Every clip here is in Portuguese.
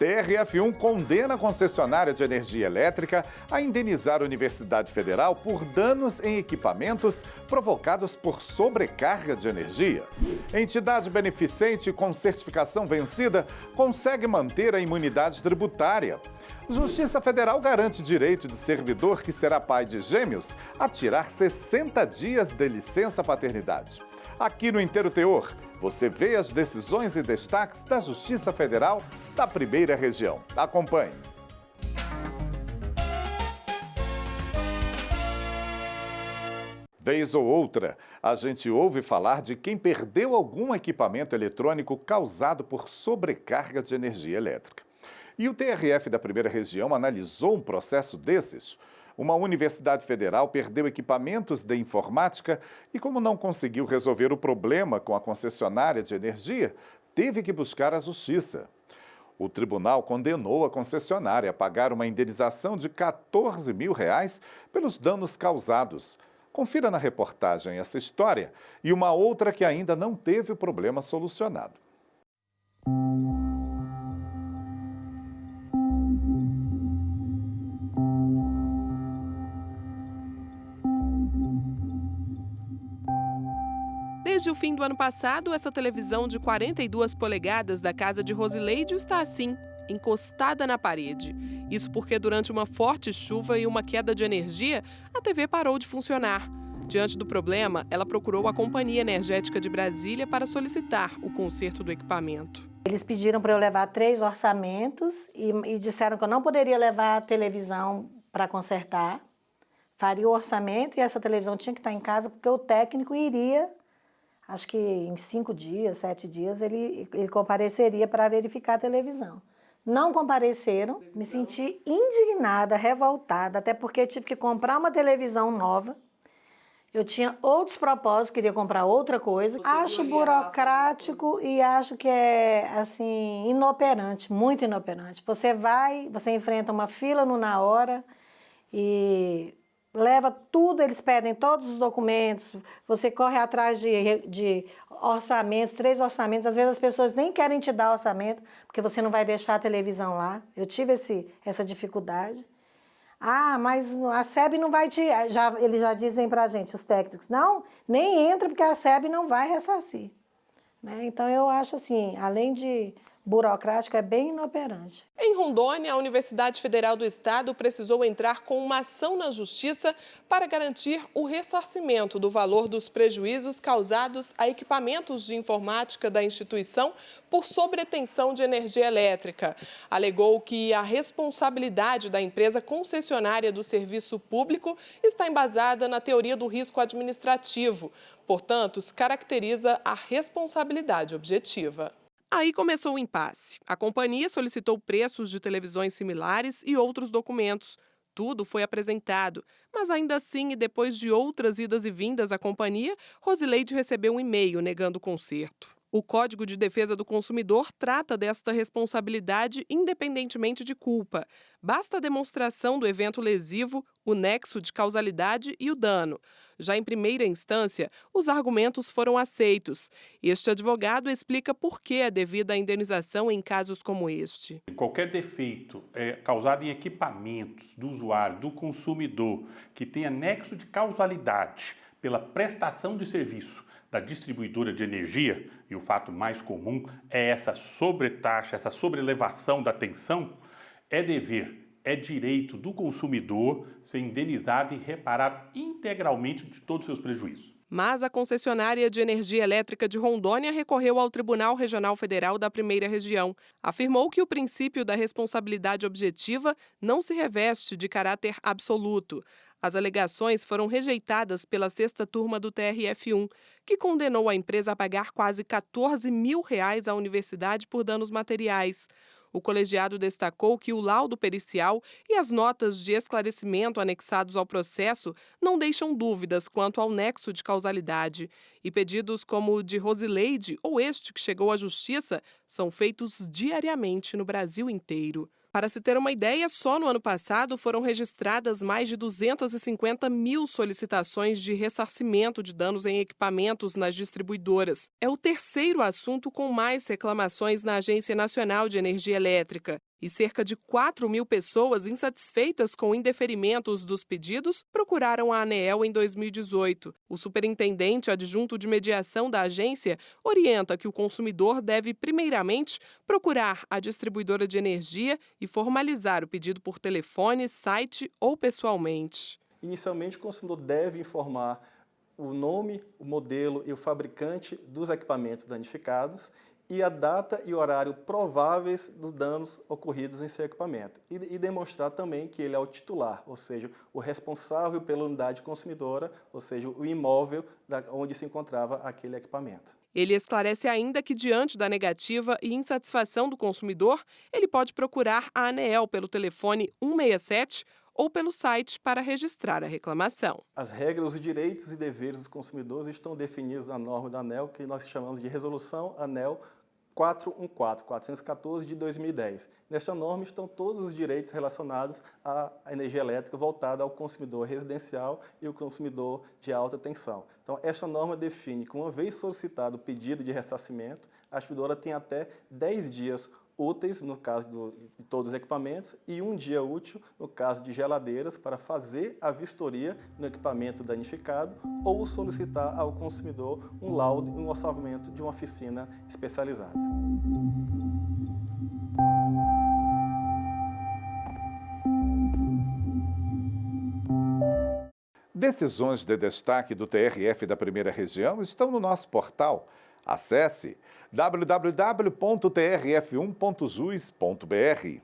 TRF1 condena a concessionária de energia elétrica a indenizar a Universidade Federal por danos em equipamentos provocados por sobrecarga de energia. Entidade beneficente com certificação vencida consegue manter a imunidade tributária. Justiça Federal garante direito de servidor que será pai de gêmeos a tirar 60 dias de licença paternidade. Aqui no Inteiro Teor, você vê as decisões e destaques da Justiça Federal da Primeira Região. Acompanhe. Vez ou outra, a gente ouve falar de quem perdeu algum equipamento eletrônico causado por sobrecarga de energia elétrica. E o TRF da Primeira Região analisou um processo desses. Uma universidade federal perdeu equipamentos de informática e, como não conseguiu resolver o problema com a concessionária de energia, teve que buscar a justiça. O tribunal condenou a concessionária a pagar uma indenização de R$14 mil pelos danos causados. Confira na reportagem essa história e uma outra que ainda não teve o problema solucionado. Desde o fim do ano passado, essa televisão de 42 polegadas da casa de Rosileide está assim, encostada na parede. Isso porque durante uma forte chuva e uma queda de energia, a TV parou de funcionar. Diante do problema, ela procurou a Companhia Energética de Brasília para solicitar o conserto do equipamento. Eles pediram para eu levar 3 orçamentos e disseram que eu não poderia levar a televisão para consertar. Faria o orçamento e essa televisão tinha que estar em casa porque o técnico iria, acho que em 5 dias, 7 dias, ele compareceria para verificar a televisão. Não compareceram, me senti indignada, revoltada, até porque tive que comprar uma televisão nova. Eu tinha outros propósitos, queria comprar outra coisa. Acho burocrático e acho que é, assim, inoperante, muito inoperante. Você enfrenta uma fila na hora e leva tudo, eles pedem todos os documentos, você corre atrás de orçamentos, 3 orçamentos, às vezes as pessoas nem querem te dar orçamento, porque você não vai deixar a televisão lá. Eu tive essa dificuldade. Ah, mas a SEB não vai te... eles já dizem pra gente, os técnicos, não, nem entra porque a SEB não vai ressarcir. Né? Então eu acho assim, além de burocrático, é bem inoperante. Em Rondônia, a Universidade Federal do Estado precisou entrar com uma ação na Justiça para garantir o ressarcimento do valor dos prejuízos causados a equipamentos de informática da instituição por sobretensão de energia elétrica. Alegou que a responsabilidade da empresa concessionária do serviço público está embasada na teoria do risco administrativo. Portanto, se caracteriza a responsabilidade objetiva. Aí começou o impasse. A companhia solicitou preços de televisões similares e outros documentos. Tudo foi apresentado, mas ainda assim, e depois de outras idas e vindas à companhia, Rosileide recebeu um e-mail negando o conserto. O Código de Defesa do Consumidor trata desta responsabilidade independentemente de culpa. Basta a demonstração do evento lesivo, o nexo de causalidade e o dano. Já em primeira instância, os argumentos foram aceitos. Este advogado explica por que é devida a indenização em casos como este. Qualquer defeito causado em equipamentos do usuário, do consumidor, que tenha nexo de causalidade pela prestação de serviço da distribuidora de energia, e o fato mais comum é essa sobretaxa, essa sobrelevação da tensão, é dever, é direito do consumidor ser indenizado e reparado integralmente de todos os seus prejuízos. Mas a concessionária de energia elétrica de Rondônia recorreu ao Tribunal Regional Federal da Primeira Região. Afirmou que o princípio da responsabilidade objetiva não se reveste de caráter absoluto. As alegações foram rejeitadas pela 6ª turma do TRF1, que condenou a empresa a pagar quase R$14 mil à universidade por danos materiais. O colegiado destacou que o laudo pericial e as notas de esclarecimento anexados ao processo não deixam dúvidas quanto ao nexo de causalidade. E pedidos como o de Rosileide ou este que chegou à Justiça são feitos diariamente no Brasil inteiro. Para se ter uma ideia, só no ano passado foram registradas mais de 250 mil solicitações de ressarcimento de danos em equipamentos nas distribuidoras. É o terceiro assunto com mais reclamações na Agência Nacional de Energia Elétrica. e cerca de 4.000 pessoas insatisfeitas com indeferimentos dos pedidos procuraram a ANEEL em 2018. O superintendente adjunto de mediação da agência orienta que o consumidor deve, primeiramente, procurar a distribuidora de energia e formalizar o pedido por telefone, site ou pessoalmente. Inicialmente, o consumidor deve informar o nome, o modelo e o fabricante dos equipamentos danificados e a data e horário prováveis dos danos ocorridos em seu equipamento. E demonstrar também que ele é o titular, ou seja, o responsável pela unidade consumidora, ou seja, o imóvel onde se encontrava aquele equipamento. Ele esclarece ainda que, diante da negativa e insatisfação do consumidor, ele pode procurar a ANEEL pelo telefone 167 ou pelo site para registrar a reclamação. As regras, os direitos e deveres dos consumidores estão definidos na norma da ANEEL, que nós chamamos de Resolução ANEEL 414 de 2010. Nesta norma estão todos os direitos relacionados à energia elétrica voltada ao consumidor residencial e ao consumidor de alta tensão. Então, esta norma define que, uma vez solicitado o pedido de ressarcimento, a distribuidora tem até 10 dias úteis, no caso de todos os equipamentos, e 1 dia útil, no caso de geladeiras, para fazer a vistoria no equipamento danificado ou solicitar ao consumidor um laudo e um orçamento de uma oficina especializada. Decisões de destaque do TRF da Primeira Região estão no nosso portal. Acesse www.trf1.jus.br.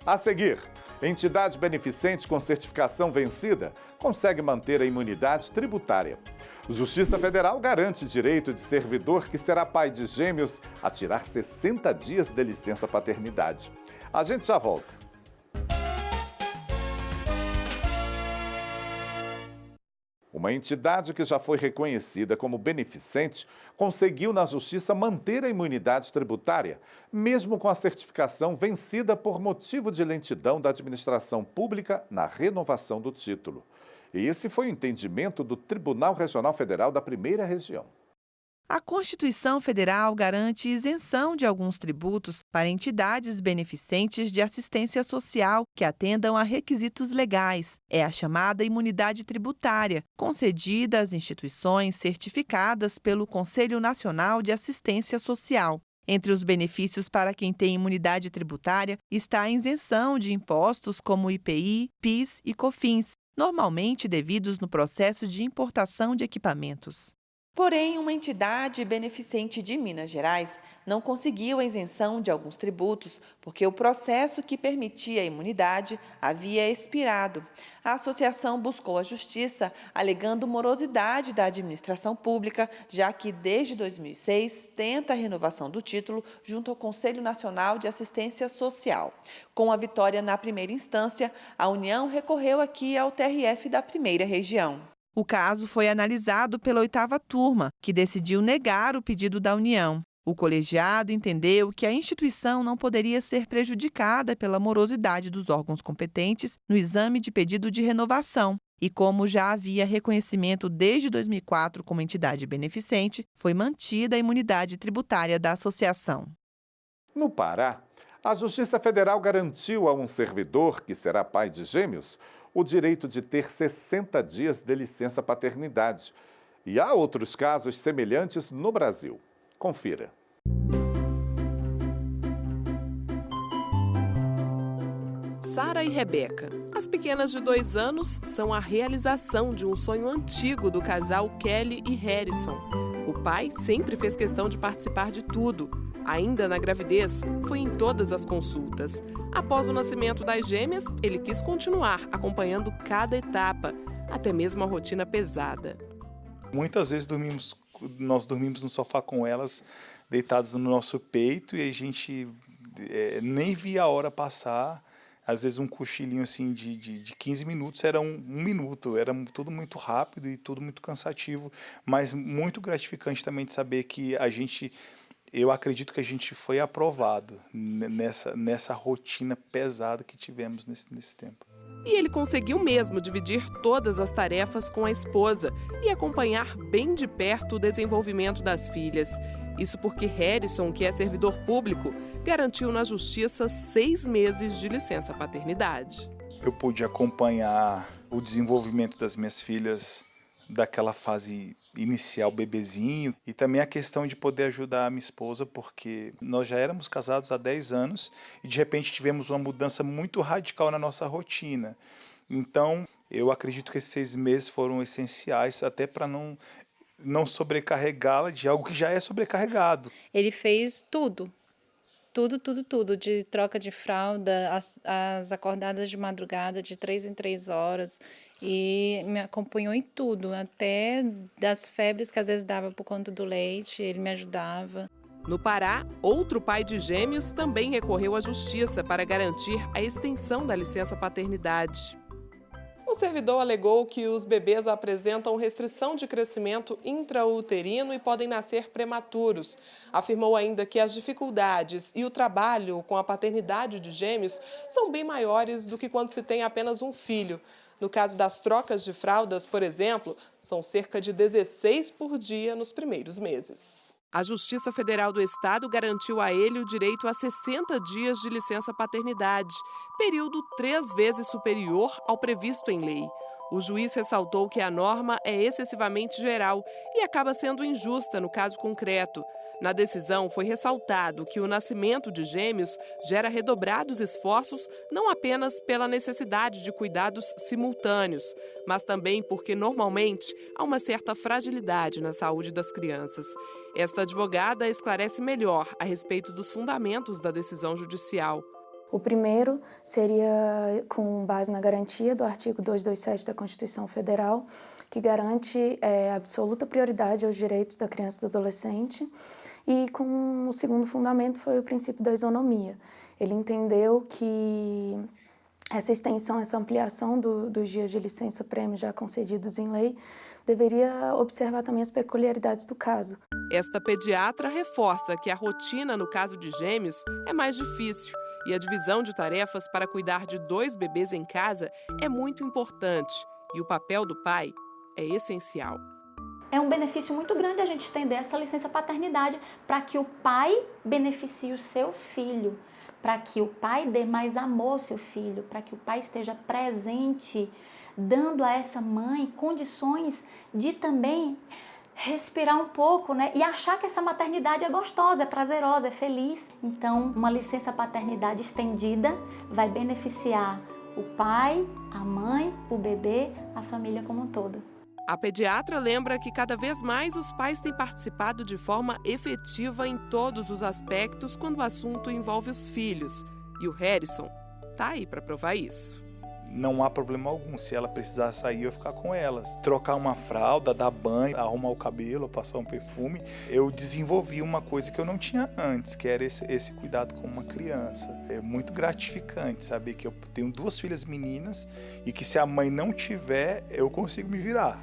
A seguir, entidade beneficente com certificação vencida consegue manter a imunidade tributária. Justiça Federal garante direito de servidor que será pai de gêmeos a tirar 60 dias de licença paternidade. A gente já volta. Uma entidade que já foi reconhecida como beneficente conseguiu na Justiça manter a imunidade tributária, mesmo com a certificação vencida por motivo de lentidão da administração pública na renovação do título. E esse foi o entendimento do Tribunal Regional Federal da Primeira Região. A Constituição Federal garante isenção de alguns tributos para entidades beneficentes de assistência social que atendam a requisitos legais. É a chamada imunidade tributária, concedida às instituições certificadas pelo Conselho Nacional de Assistência Social. Entre os benefícios para quem tem imunidade tributária está a isenção de impostos como IPI, PIS e COFINS, normalmente devidos no processo de importação de equipamentos. Porém, uma entidade beneficente de Minas Gerais não conseguiu a isenção de alguns tributos porque o processo que permitia a imunidade havia expirado. A associação buscou a Justiça alegando morosidade da administração pública, já que desde 2006 tenta a renovação do título junto ao Conselho Nacional de Assistência Social. Com a vitória na primeira instância, a União recorreu aqui ao TRF da Primeira Região. O caso foi analisado pela 8ª turma, que decidiu negar o pedido da União. O colegiado entendeu que a instituição não poderia ser prejudicada pela morosidade dos órgãos competentes no exame de pedido de renovação. E como já havia reconhecimento desde 2004 como entidade beneficente, foi mantida a imunidade tributária da associação. No Pará, a Justiça Federal garantiu a um servidor que será pai de gêmeos o direito de ter 60 dias de licença paternidade. E há outros casos semelhantes no Brasil. Confira. Sara e Rebeca. As pequenas de 2 anos são a realização de um sonho antigo do casal Kelly e Harrison. O pai sempre fez questão de participar de tudo. Ainda na gravidez, foi em todas as consultas. Após o nascimento das gêmeas, ele quis continuar acompanhando cada etapa, até mesmo a rotina pesada. Muitas vezes nós dormimos no sofá com elas, deitadas no nosso peito, e a gente nem via a hora passar. Às vezes um cochilinho assim de 15 minutos era um minuto, era tudo muito rápido e tudo muito cansativo, mas muito gratificante também de saber que eu acredito que a gente foi aprovado nessa rotina pesada que tivemos nesse tempo. E ele conseguiu mesmo dividir todas as tarefas com a esposa e acompanhar bem de perto o desenvolvimento das filhas. Isso porque Harrison, que é servidor público, garantiu na justiça 6 meses de licença paternidade. Eu pude acompanhar o desenvolvimento das minhas filhas daquela fase inicial, bebezinho, e também a questão de poder ajudar a minha esposa, porque nós já éramos casados há 10 anos e de repente tivemos uma mudança muito radical na nossa rotina. Então, eu acredito que esses 6 meses foram essenciais até para não sobrecarregá-la de algo que já é sobrecarregado. Ele fez tudo, de troca de fralda, as acordadas de madrugada de 3 em 3 horas, e me acompanhou em tudo, até das febres que às vezes dava por conta do leite, ele me ajudava. No Pará, outro pai de gêmeos também recorreu à justiça para garantir a extensão da licença paternidade. O servidor alegou que os bebês apresentam restrição de crescimento intrauterino e podem nascer prematuros. Afirmou ainda que as dificuldades e o trabalho com a paternidade de gêmeos são bem maiores do que quando se tem apenas um filho. No caso das trocas de fraldas, por exemplo, são cerca de 16 por dia nos primeiros meses. A Justiça Federal do Estado garantiu a ele o direito a 60 dias de licença paternidade, período 3 vezes superior ao previsto em lei. O juiz ressaltou que a norma é excessivamente geral e acaba sendo injusta no caso concreto. Na decisão, foi ressaltado que o nascimento de gêmeos gera redobrados esforços não apenas pela necessidade de cuidados simultâneos, mas também porque, normalmente, há uma certa fragilidade na saúde das crianças. Esta advogada esclarece melhor a respeito dos fundamentos da decisão judicial. O primeiro seria com base na garantia do artigo 227 da Constituição Federal, que garante absoluta prioridade aos direitos da criança e do adolescente. E com o segundo fundamento foi o princípio da isonomia. Ele entendeu que essa extensão, essa ampliação dos dias de licença-prêmio já concedidos em lei deveria observar também as peculiaridades do caso. Esta pediatra reforça que a rotina no caso de gêmeos é mais difícil e a divisão de tarefas para cuidar de 2 bebês em casa é muito importante e o papel do pai é essencial. É um benefício muito grande a gente estender essa licença paternidade para que o pai beneficie o seu filho, para que o pai dê mais amor ao seu filho, para que o pai esteja presente, dando a essa mãe condições de também respirar um pouco, né? E achar que essa maternidade é gostosa, é prazerosa, é feliz. Então, uma licença paternidade estendida vai beneficiar o pai, a mãe, o bebê, a família como um todo. A pediatra lembra que cada vez mais os pais têm participado de forma efetiva em todos os aspectos quando o assunto envolve os filhos. E o Harrison está aí para provar isso. Não há problema algum. Se ela precisar sair, eu ficar com elas. Trocar uma fralda, dar banho, arrumar o cabelo, passar um perfume. Eu desenvolvi uma coisa que eu não tinha antes, que era esse cuidado com uma criança. É muito gratificante saber que eu tenho 2 filhas meninas e que se a mãe não tiver, eu consigo me virar.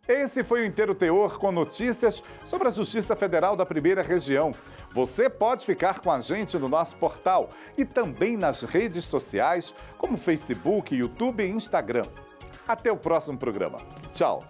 Esse foi o Inteiro Teor com notícias sobre a Justiça Federal da Primeira Região. Você pode ficar com a gente no nosso portal e também nas redes sociais como Facebook, YouTube e Instagram. Até o próximo programa. Tchau!